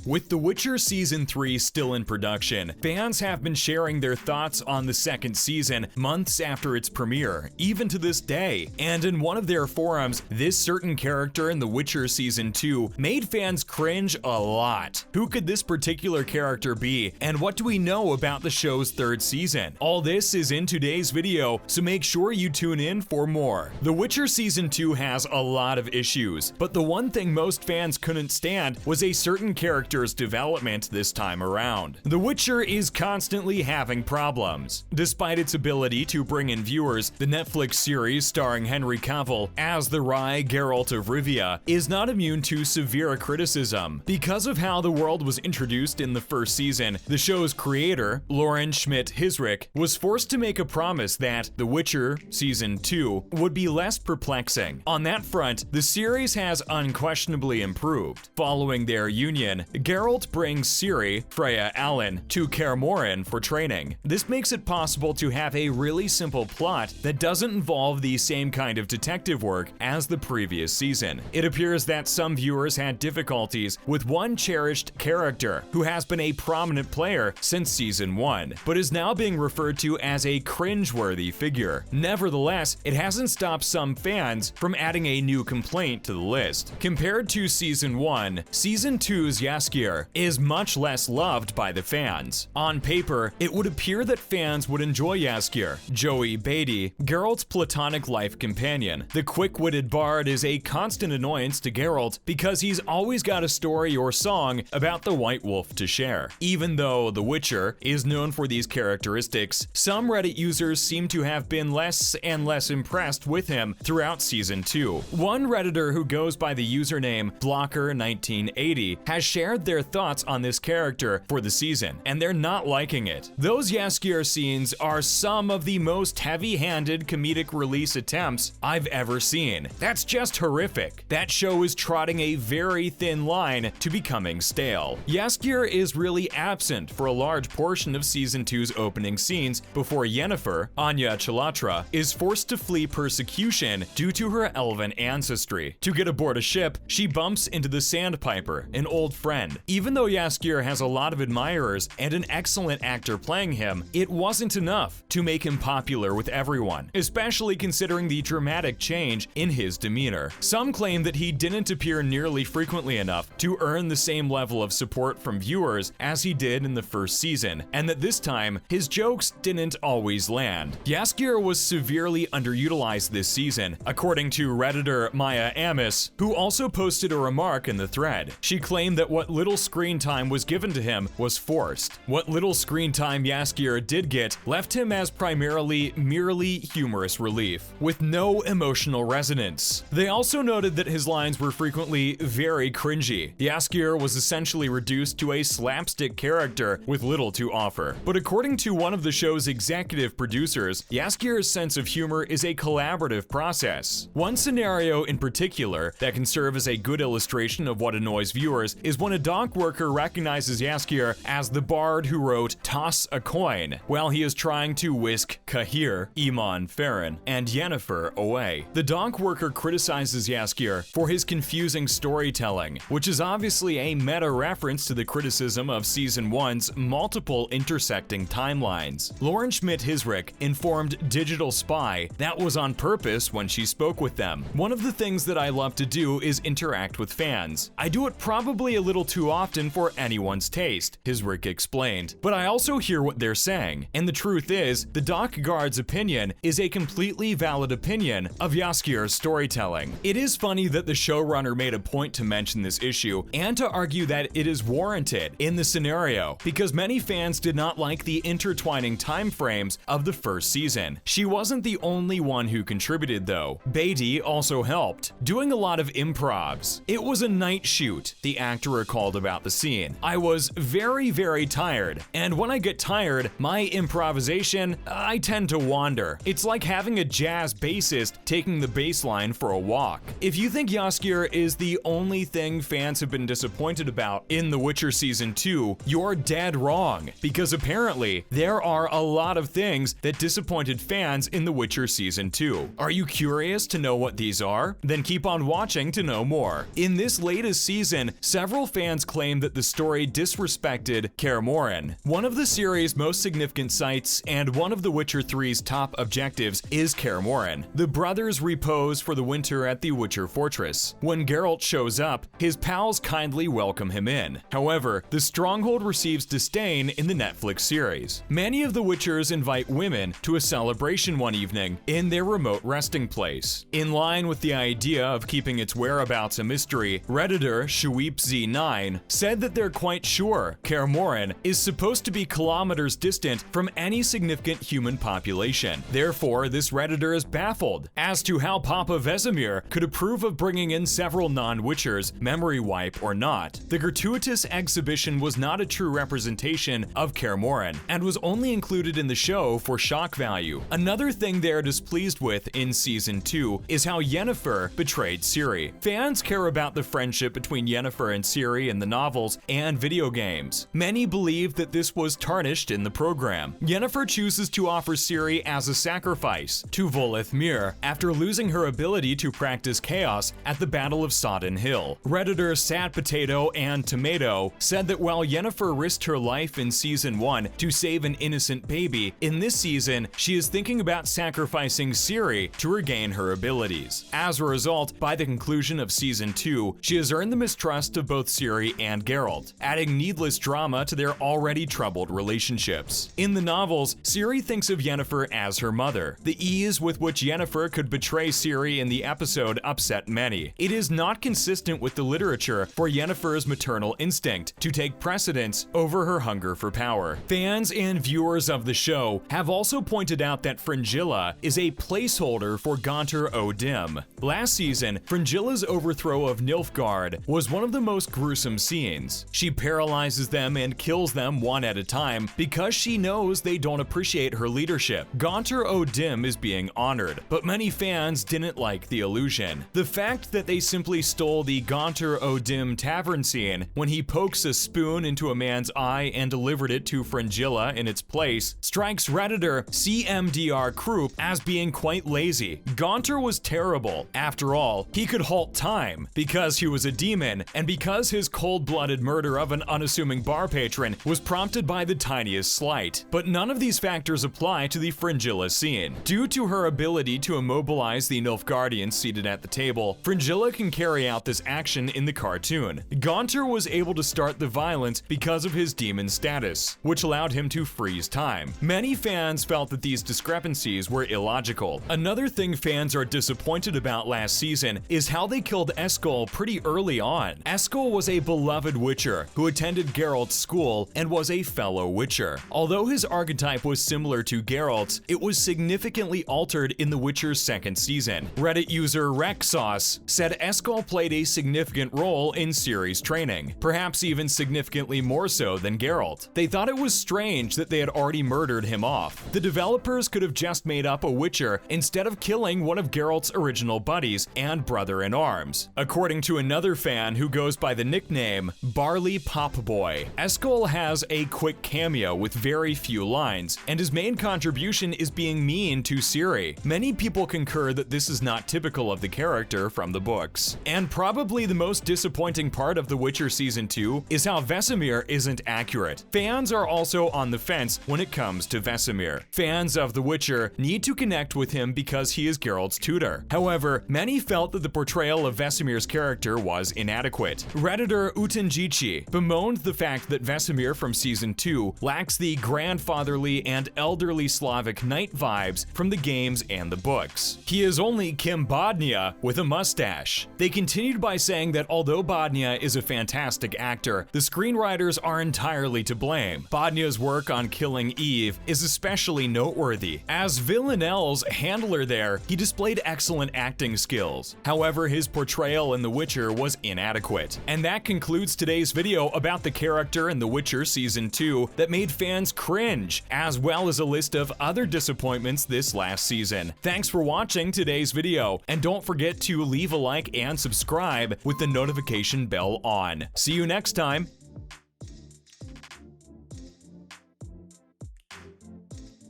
With The Witcher Season 3 still in production, fans have been sharing their thoughts on the second season months after its premiere, even to this day. And in one of their forums, this certain character in The Witcher Season 2 made fans cringe a lot. Who could this particular character be, and what do we know about the show's third season? All this is in today's video, so make sure you tune in for more. The Witcher Season 2 has a lot of issues, but the one thing most fans couldn't stand was a certain character's development this time around. The Witcher is constantly having problems. Despite its ability to bring in viewers, the Netflix series starring Henry Cavill as the Wry Geralt of Rivia is not immune to severe criticism. Because of how the world was introduced in the first season, the show's creator, Lauren Schmidt-Hissrich, was forced to make a promise that The Witcher Season 2 would be less perplexing. On that front, the series has unquestionably improved. Following their union, Geralt brings Ciri, Freya Allan, to Kaer Morhen for training. This makes it possible to have a really simple plot that doesn't involve the same kind of detective work as the previous season. It appears that some viewers had difficulties with one cherished character who has been a prominent player since Season 1, but is now being referred to as a cringe-worthy figure. Nevertheless, it hasn't stopped some fans from adding a new complaint to the list. Compared to Season 1, Season 2's Jaskier is much less loved by the fans. On paper, it would appear that fans would enjoy Jaskier, Joey Beatty, Geralt's platonic life companion. The quick-witted bard is a constant annoyance to Geralt because he's always got a story or song about the White Wolf to share. Even though The Witcher is known for these characteristics, some Reddit users seem to have been less and less impressed with him throughout Season 2. One Redditor who goes by the username Blocker1980 has shared their thoughts on this character for the season, and they're not liking it. Those Jaskier scenes are some of the most heavy-handed comedic release attempts I've ever seen. That's just horrific. That show is trotting a very thin line to becoming stale. Jaskier is really absent for a large portion of Season 2's opening scenes before Yennefer, Anya Chilatra, is forced to flee persecution due to her elven ancestry. To get aboard a ship, she bumps into the Sandpiper, an old friend. Even though Jaskier has a lot of admirers and an excellent actor playing him, it wasn't enough to make him popular with everyone, especially considering the dramatic change in his demeanor. Some claim that he didn't appear nearly frequently enough to earn the same level of support from viewers as he did in the first season, and that this time, his jokes didn't always land. Jaskier was severely underutilized this season, according to Redditor Maya Amis, who also posted a remark in the thread. She claimed that what little screen time was given to him was forced. What little screen time Jaskier did get left him as primarily merely humorous relief, with no emotional resonance. They also noted that his lines were frequently very cringy. Jaskier was essentially reduced to a slapstick character with little to offer. But according to one of the show's executive producers, Jaskier's sense of humor is a collaborative process. One scenario in particular that can serve as a good illustration of what annoys viewers is when a dock worker recognizes Jaskier as the bard who wrote "Toss a Coin" while he is trying to whisk Cahir, Iman Farron, and Yennefer away. The dock worker criticizes Jaskier for his confusing storytelling, which is obviously a meta-reference to the criticism of Season 1's multiple intersecting timelines. Lauren Schmidt-Hissrich informed Digital Spy that was on purpose when she spoke with them. "One of the things that I love to do is interact with fans. I do it probably a little too often for anyone's taste," Hissrich explained. "But I also hear what they're saying, and the truth is, the dock guard's opinion is a completely valid opinion of Jaskier's storytelling." It is funny that the showrunner made a point to mention this issue and to argue that it is warranted in the scenario, because many fans did not like the intertwining time frames of the first season. She wasn't the only one who contributed though. Beatty also helped, doing a lot of improvs. "It was a night shoot," the actor recalled about the scene. "I was very tired, and when I get tired, my improvisation, I tend to wander. It's like having a jazz bassist taking the bass line for a walk." If you think Jaskier is the only thing fans have been disappointed about in The Witcher Season 2, you're dead wrong, because apparently there are a lot of things that disappointed fans in The Witcher Season 2. Are you curious to know what these are? Then keep on watching to know more. In this latest season, several fans fans claim that the story disrespected Kaer Morhen. One of the series' most significant sites and one of The Witcher 3's top objectives is Kaer Morhen. The brothers repose for the winter at the Witcher Fortress. When Geralt shows up, his pals kindly welcome him in. However, the stronghold receives disdain in the Netflix series. Many of the Witchers invite women to a celebration one evening in their remote resting place. In line with the idea of keeping its whereabouts a mystery, Redditor ShweepZ9 said that they're quite sure Kaer Morhen is supposed to be kilometers distant from any significant human population. Therefore, this Redditor is baffled as to how Papa Vesemir could approve of bringing in several non-Witchers, memory wipe or not. The gratuitous exhibition was not a true representation of Kaer Morhen and was only included in the show for shock value. Another thing they're displeased with in Season 2 is how Yennefer betrayed Ciri. Fans care about the friendship between Yennefer and Ciri in the novels and video games. Many believe that this was tarnished in the program. Yennefer chooses to offer Ciri as a sacrifice to Voleth Mir after losing her ability to practice chaos at the Battle of Sodden Hill. Redditor Sad Potato and Tomato said that while Yennefer risked her life in Season 1 to save an innocent baby, in this season she is thinking about sacrificing Ciri to regain her abilities. As a result, by the conclusion of Season 2, she has earned the mistrust of both Ciri and Geralt, adding needless drama to their already troubled relationships. In the novels, Ciri thinks of Yennefer as her mother. The ease with which Yennefer could betray Ciri in the episode upset many. It is not consistent with the literature for Yennefer's maternal instinct to take precedence over her hunger for power. Fans and viewers of the show have also pointed out that Fringilla is a placeholder for Gaunter O'Dim. Last season, Fringilla's overthrow of Nilfgaard was one of the most gruesome scenes. She paralyzes them and kills them one at a time because she knows they don't appreciate her leadership. Gaunter O'Dim is being honored, but many fans didn't like the illusion. The fact that they simply stole the Gaunter O'Dim tavern scene when he pokes a spoon into a man's eye and delivered it to Fringilla in its place strikes Redditor CMDR Krupp as being quite lazy. Gaunter was terrible. After all, he could halt time because he was a demon and because his cold-blooded murder of an unassuming bar patron was prompted by the tiniest slight. But none of these factors apply to the Fringilla scene. Due to her ability to immobilize the Nilfgaardians seated at the table, Fringilla can carry out this action in the cartoon. Gaunter was able to start the violence because of his demon status, which allowed him to freeze time. Many fans felt that these discrepancies were illogical. Another thing fans are disappointed about last season is how they killed Eskel pretty early on. Eskel was a beloved Witcher who attended Geralt's school and was a fellow Witcher. Although his archetype was similar to Geralt's, it was significantly altered in The Witcher's second season. Reddit user Rexauce said Eskel played a significant role in Ciri's training, perhaps even significantly more so than Geralt. They thought it was strange that they had already murdered him off. The developers could have just made up a Witcher instead of killing one of Geralt's original buddies and brother-in-arms. According to another fan who goes by the nickname Barley Pop Boy, Eskel has a quick cameo with very few lines, and his main contribution is being mean to Ciri. Many people concur that this is not typical of the character from the books. And probably the most disappointing part of The Witcher Season 2 is how Vesemir isn't accurate. Fans are also on the fence when it comes to Vesemir. Fans of The Witcher need to connect with him because he is Geralt's tutor. However, many felt that the portrayal of Vesemir's character was inadequate. Redditor Utenjichi bemoaned the fact that Vesemir from Season 2 lacks the grandfatherly and elderly Slavic knight vibes from the games and the books. He is only Kim Bodnia with a mustache. They continued by saying that although Bodnia is a fantastic actor, the screenwriters are entirely to blame. Bodnia's work on Killing Eve is especially noteworthy. As Villanelle's handler there, he displayed excellent acting skills. However, his portrayal in The Witcher was inadequate. And that concludes today's video about the character in The Witcher Season 2 that made fans cringe, as well as a list of other disappointments this last season. Thanks for watching today's video, and don't forget to leave a like and subscribe with the notification bell on. See you next time.